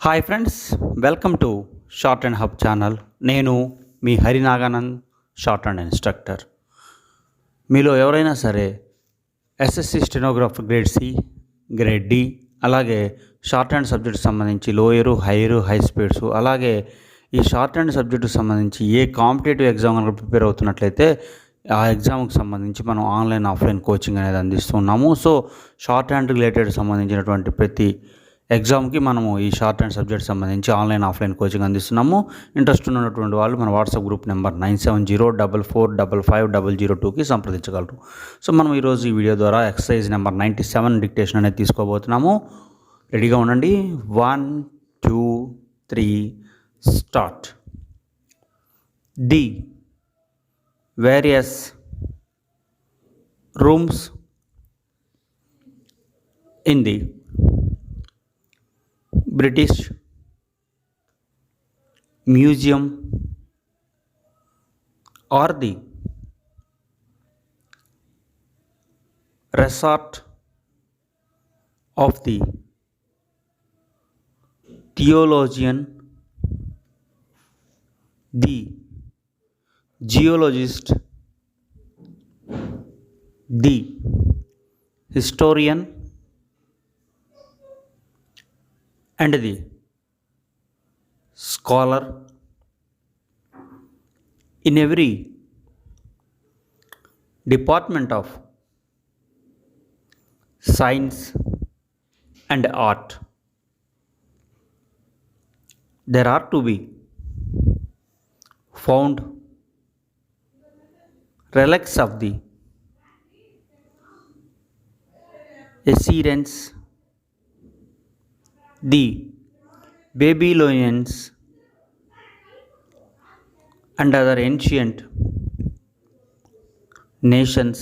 Hi friends, welcome to shorthand hub channel. నేను మీ Naganand, shorthand instructor. మీలో ఎవరైనా సరే SSC stenographer grade C, grade D, అలాగే షార్ట్ హ్యాండ్ సబ్జెక్టు సంబంధించి లోయరు, హైయరు, హై స్పీడ్స్, అలాగే ఈ షార్ట్ హ్యాండ్ సబ్జెక్టుకు సంబంధించి ఏ కాంపిటేటివ్ ఎగ్జామ్ కనుక ప్రిపేర్ అవుతున్నట్లయితే ఆ ఎగ్జామ్కి సంబంధించి మనం ఆన్లైన్, ఆఫ్లైన్ కోచింగ్ అనేది అందిస్తున్నాము. సో షార్ట్ హ్యాండ్ రిలేటెడ్ సంబంధించినటువంటి ప్రతి ఎగ్జామ్కి మనము ఈ షార్ట్ హ్యాండ్ సబ్జెక్ట్ సంబంధించి ఆన్లైన్, ఆఫ్లైన్ కోచింగ్ అందిస్తున్నాము. ఇంట్రెస్ట్ ఉన్నటువంటి వాళ్ళు మన వాట్సాప్ గ్రూప్ నెంబర్ 9704455002కి సంప్రదించగలరు. సో మనం ఈరోజు ఈ వీడియో ద్వారా ఎక్సర్సైజ్ నెంబర్ 97 డిక్టేషన్ అనేది తీసుకోబోతున్నాము. రెడీగా ఉండండి. 1, 2, 3 start. The various rooms in the British Museum or the resort of the theologian, the geologist, the historian, and the scholar. In every department of science and art, there are to be found relics of the Assyrians, the Babylonians, and other ancient nations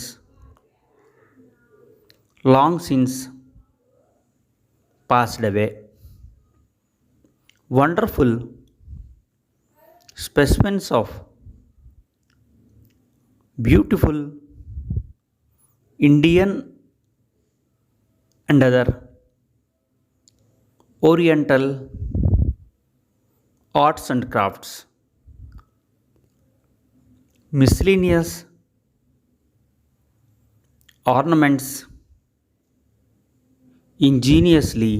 long since passed away. Wonderful specimens of beautiful Indian and other Oriental arts and crafts, miscellaneous ornaments ingeniously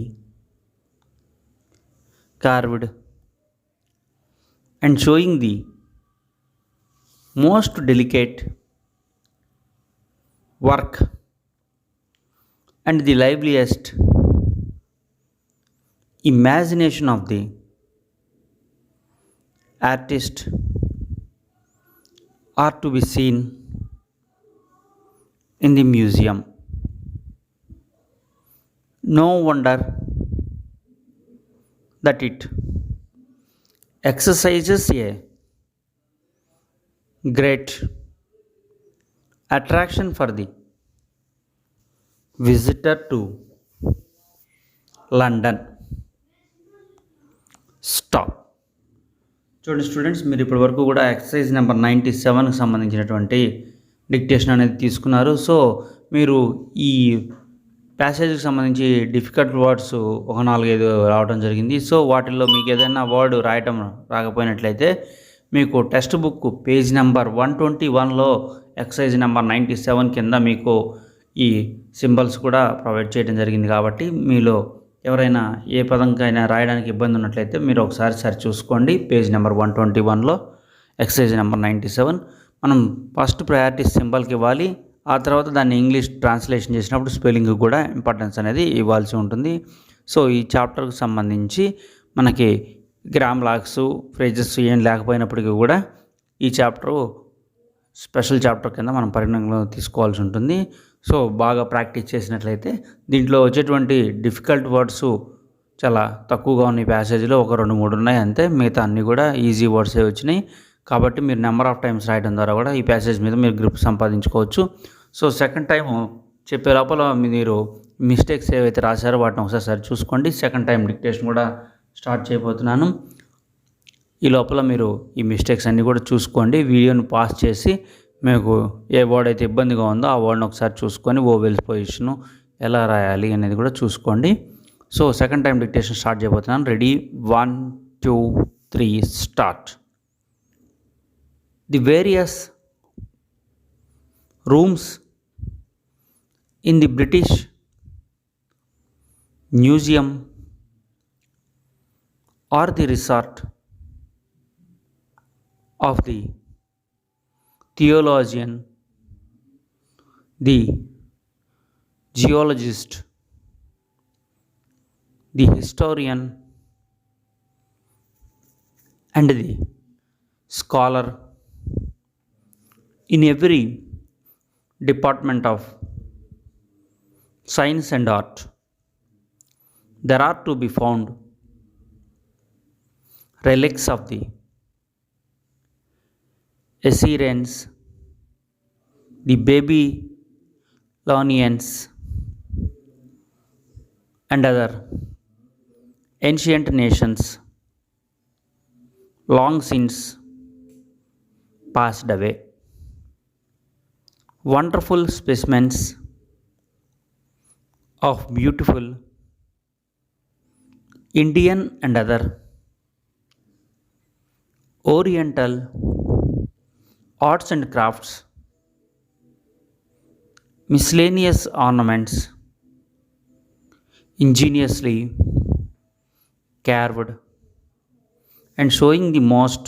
carved and showing the most delicate work and the liveliest imagination of the artist are to be seen in the museum. No wonder that it exercises a great attraction for the visitor to London. Stop. చూడండి students, మీరు ఇప్పటి వరకు కూడా exercise number 97కి సంబంధించినటువంటి dictation అనేది తీసుకున్నారు. So మీరు ఈ ప్యాసేజ్కి సంబంధించి డిఫికల్ట్ వర్డ్స్ ఒక 4-5 రావడం జరిగింది. సో వాటిల్లో మీకు ఏదైనా వర్డ్ రాయటం రాకపోయినట్లయితే మీకు టెక్స్ట్ బుక్ పేజ్ నెంబర్ 121లో ఎక్సర్సైజ్ నెంబర్ 97 కింద మీకు ఈ సింబల్స్ కూడా ప్రొవైడ్ చేయడం జరిగింది. కాబట్టి మీలో ఎవరైనా ఏ పదంకైనా రాయడానికి ఇబ్బంది ఉన్నట్లయితే మీరు ఒకసారి చూసుకోండి. పేజ్ నెంబర్ 121లో ఎక్సర్సైజ్ నెంబర్ 97 మనం ఫస్ట్ ప్రయారిటీ సింబల్కి ఇవ్వాలి. ఆ తర్వాత దాన్ని ఇంగ్లీష్ ట్రాన్స్లేషన్ చేసినప్పుడు స్పెల్లింగ్ కూడా ఇంపార్టెన్స్ అనేది ఇవ్వాల్సి ఉంటుంది. సో ఈ చాప్టర్కి సంబంధించి మనకి గ్రామ్ లాగ్స్, ఫ్రేజెస్ ఏం లేకపోయినప్పటికీ కూడా ఈ చాప్టరు స్పెషల్ చాప్టర్ కింద మనం పరిగణనలో తీసుకోవాల్సి ఉంటుంది. సో బాగా ప్రాక్టీస్ చేసినట్లయితే దీంట్లో వచ్చేటువంటి డిఫికల్ట్ వర్డ్స్ చాలా తక్కువగా ఉన్నాయి. ప్యాసేజ్లో 1-2-3 ఉన్నాయి అంతే, మిగతా అన్నీ కూడా ఈజీ వర్డ్సే వచ్చినాయి. కాబట్టి మీరు నెంబర్ ఆఫ్ టైమ్స్ రాయడం ద్వారా కూడా ఈ ప్యాసేజ్ మీద మీరు గ్రిప్ సంపాదించుకోవచ్చు. సో సెకండ్ టైం చెప్పే లోపల మీరు మిస్టేక్స్ ఏవైతే రాశారో వాటిని ఒకసారి చూసుకోండి. సెకండ్ టైం డిక్టేషన్ కూడా స్టార్ట్ చేయబోతున్నాను. ఈ లోపల మీరు ఈ మిస్టేక్స్ అన్నీ కూడా చూసుకోండి. వీడియోని పాస్ చేసి మీకు ఏ వర్డ్ అయితే ఇబ్బందిగా ఉందో ఆ వర్డ్ని ఒకసారి చూసుకొని ఓవెల్స్ పొజిషను ఎలా రాయాలి అనేది కూడా చూసుకోండి. So second time dictation start చేయబోతున్నాను. Ready, 1 2 3 start. The various rooms in the British Museum are the resort of the theologian, the geologist, the historian, and the scholar in every department of science and art. There are to be found relics of the Assyrians, the Babylonians, and other ancient nations long since passed away. Wonderful specimens of beautiful Indian and other Oriental arts and crafts, miscellaneous ornaments ingeniously carved and showing the most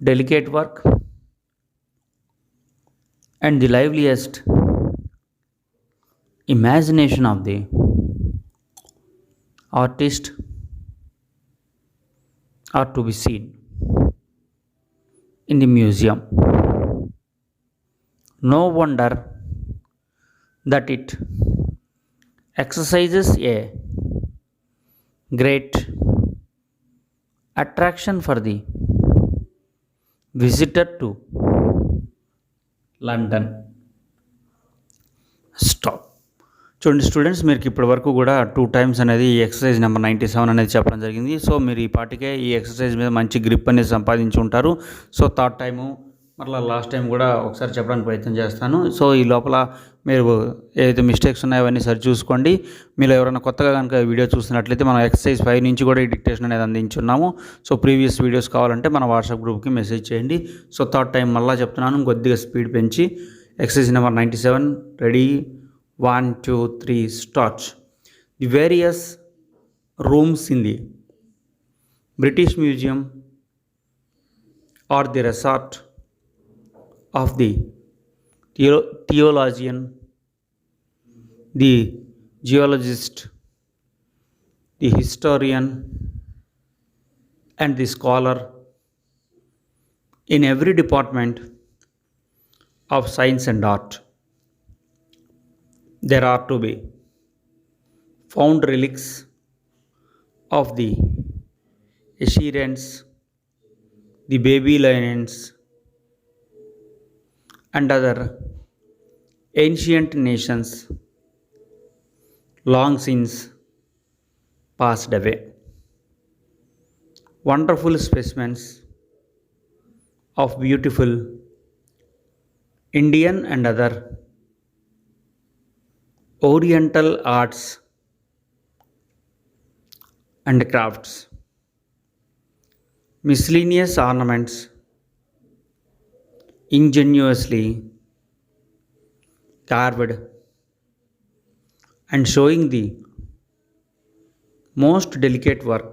delicate work and the liveliest imagination of the artist are to be seen in the museum. No wonder that it exercises a great attraction for the visitor to London. Stop. చూడండి students, మీకు ఇప్పటి వరకు కూడా 2 times అనేది ఈ exercise number 97 అనేది చెప్పడం జరిగింది. సో మీరు ఈ పాటికే ఈ ఎక్సర్సైజ్ మీద మంచి గ్రిప్ అనేది సంపాదించి ఉంటారు. సో థర్డ్ టైము మరలా లాస్ట్ టైం కూడా ఒకసారి చెప్పడానికి ప్రయత్నం చేస్తాను. సో ఈ లోపల మీరు ఏదైతే మిస్టేక్స్ ఉన్నాయో అవన్నీ సరి చూసుకోండి. మీరు ఎవరైనా కొత్తగా కనుక వీడియో చూస్తున్నట్లయితే మనం ఎక్సర్సైజ్ 5 నుంచి కూడా ఈ డిక్టేషన్ అనేది అందించున్నాము. సో ప్రీవియస్ వీడియోస్ కావాలంటే మన వాట్సాప్ గ్రూప్కి మెసేజ్ చేయండి. సో థర్డ్ టైం మళ్ళీ చెప్తున్నాను, కొద్దిగా స్పీడ్ పెంచి. Exercise number 97, ready, 1 2 3 start. The various rooms in the British Museum are the resort of the theologian, the geologist, the historian, and the scholar in every department of science and art. There are to be found relics of the Assyrians, the Babylonians, and other ancient nations long since passed away. Wonderful specimens of beautiful Indian and other Oriental arts and crafts, miscellaneous ornaments ingeniously carved and showing the most delicate work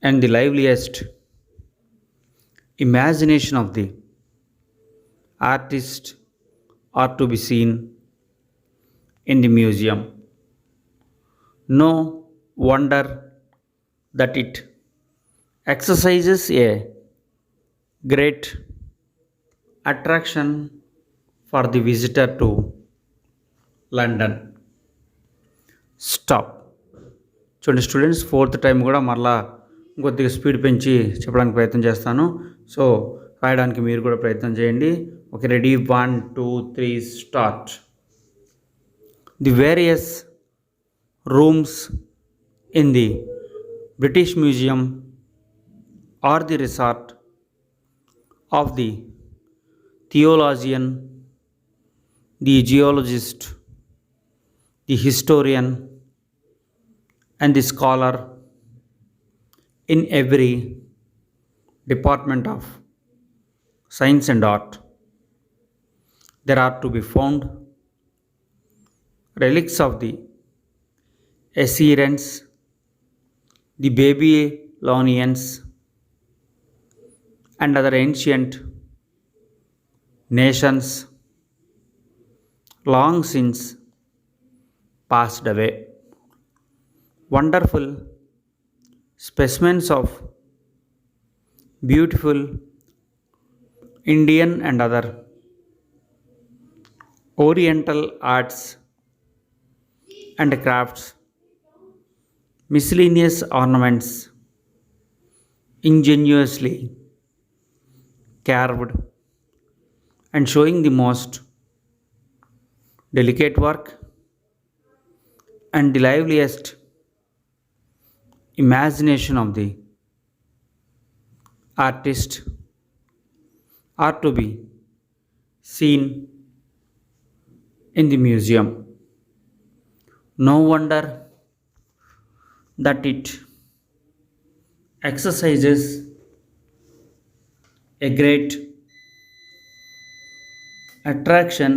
and the liveliest imagination of the artist are to be seen in the museum. No wonder that it exercises a great attraction for the visitor to London. Stop. చూడండి students, fourth time కూడా మరలా కొద్దిగా speed పెంచి చెప్పడానికి ప్రయత్నం చేస్తాను. So రాయడానికి మీరు కూడా ప్రయత్నం చేయండి. Okay, ready, 1 2 3 start. The various rooms in the British Museum are the resort of the theologian, the geologist, the historian, and the scholar in every department of science and art. There are to be found relics of the Assyrians, the Babylonians, and other ancient nations long since passed away. Wonderful specimens of beautiful Indian and other Oriental arts and crafts, miscellaneous ornaments ingeniously carved and showing the most delicate work and the liveliest imagination of the artist are to be seen in the museum. No wonder that it exercises a great attraction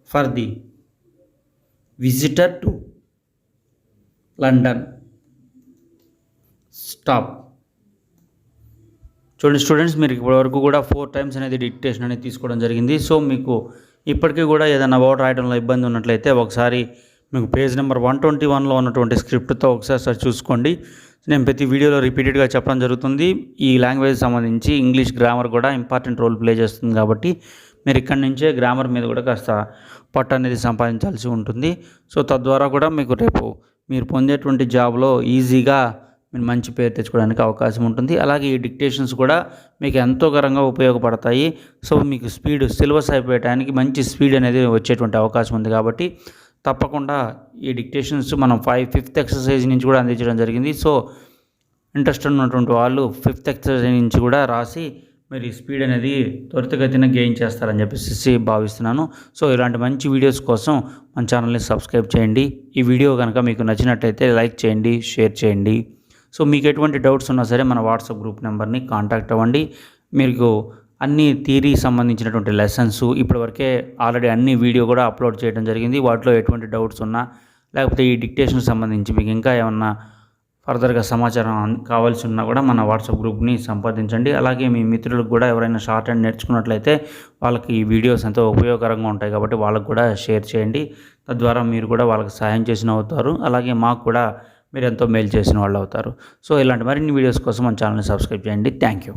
for the visitor to London. Stop. చూడండి students, మీరు ఇప్పటివరకు కూడా 4 times అనేది dictation అనేది తీసుకోవడం జరిగింది. So మీకు ఇప్పటికీ కూడా ఏదైనా వర్డ్ రాయడంలో ఇబ్బంది ఉన్నట్లయితే ఒకసారి మీకు పేజ్ నెంబర్ 121లో ఉన్నటువంటి స్క్రిప్ట్తో ఒకసారి చూసుకోండి. నేను ప్రతి వీడియోలో రిపీటెడ్గా చెప్పడం జరుగుతుంది. ఈ లాంగ్వేజ్ సంబంధించి ఇంగ్లీష్ గ్రామర్ కూడా ఇంపార్టెంట్ రోల్ ప్లే చేస్తుంది కాబట్టి మీరు ఇక్కడి నుంచే గ్రామర్ మీద కూడా కాస్త పట్టు అనేది సంపాదించాల్సి ఉంటుంది. సో తద్వారా కూడా మీకు రేపు మీరు పొందేటువంటి జాబ్లో ఈజీగా మీరు మంచి పేరు తెచ్చుకోవడానికి అవకాశం ఉంటుంది. అలాగే ఈ డిక్టేషన్స్ కూడా మీకు ఎంతోకరంగా ఉపయోగపడతాయి. సో మీకు సిలబస్ అయిపోయడానికి మంచి స్పీడ్ అనేది వచ్చేటువంటి అవకాశం ఉంది కాబట్టి తప్పకుండా ఈ డిక్టేషన్స్ మనం 5th ఎక్సర్సైజ్ నుంచి కూడా అందించడం జరిగింది. సో ఇంట్రెస్ట్ ఉన్నటువంటి వాళ్ళు 5th ఎక్సర్సైజ్ నుంచి కూడా రాసి మీరు ఈ స్పీడ్ అనేది త్వరితగతిన గెయిన్ చేస్తారని చెప్పేసి భావిస్తున్నాను. సో ఇలాంటి మంచి వీడియోస్ కోసం మన ఛానల్ని సబ్స్క్రైబ్ చేయండి. ఈ వీడియో కనుక మీకు నచ్చినట్లయితే లైక్ చేయండి, షేర్ చేయండి. సో మీకు ఎటువంటి డౌట్స్ ఉన్నా సరే మన వాట్సాప్ గ్రూప్ నెంబర్ని కాంటాక్ట్ అవ్వండి. మీకు అన్ని థియరీ సంబంధించినటువంటి లెసన్స్ ఇప్పటివరకే ఆల్రెడీ అన్ని వీడియో కూడా అప్లోడ్ చేయడం జరిగింది. వాటిలో ఎటువంటి డౌట్స్ ఉన్నా లేకపోతే ఈ డిక్టేషన్ సంబంధించి మీకు ఇంకా ఏమన్నా ఫర్దర్గా సమాచారం కావాల్సి ఉన్నా కూడా మన వాట్సాప్ గ్రూప్ని సంప్రదించండి. అలాగే మీ మిత్రులకు కూడా ఎవరైనా షార్ట్ హ్యాండ్ నేర్చుకున్నట్లయితే వాళ్ళకి ఈ వీడియోస్ ఎంతో ఉపయోగకరంగా ఉంటాయి కాబట్టి వాళ్ళకు కూడా షేర్ చేయండి. తద్వారా మీరు కూడా వాళ్ళకి సహాయం చేసిన అవుతారు. అలాగే మాకు కూడా మీరు ఎంతో మేలు చేసిన వాళ్ళు అవుతారు. సో ఇలాంటి మరిన్ని వీడియోస్ కోసం మన ఛానల్ని సబ్స్క్రైబ్ చేయండి. Thank you.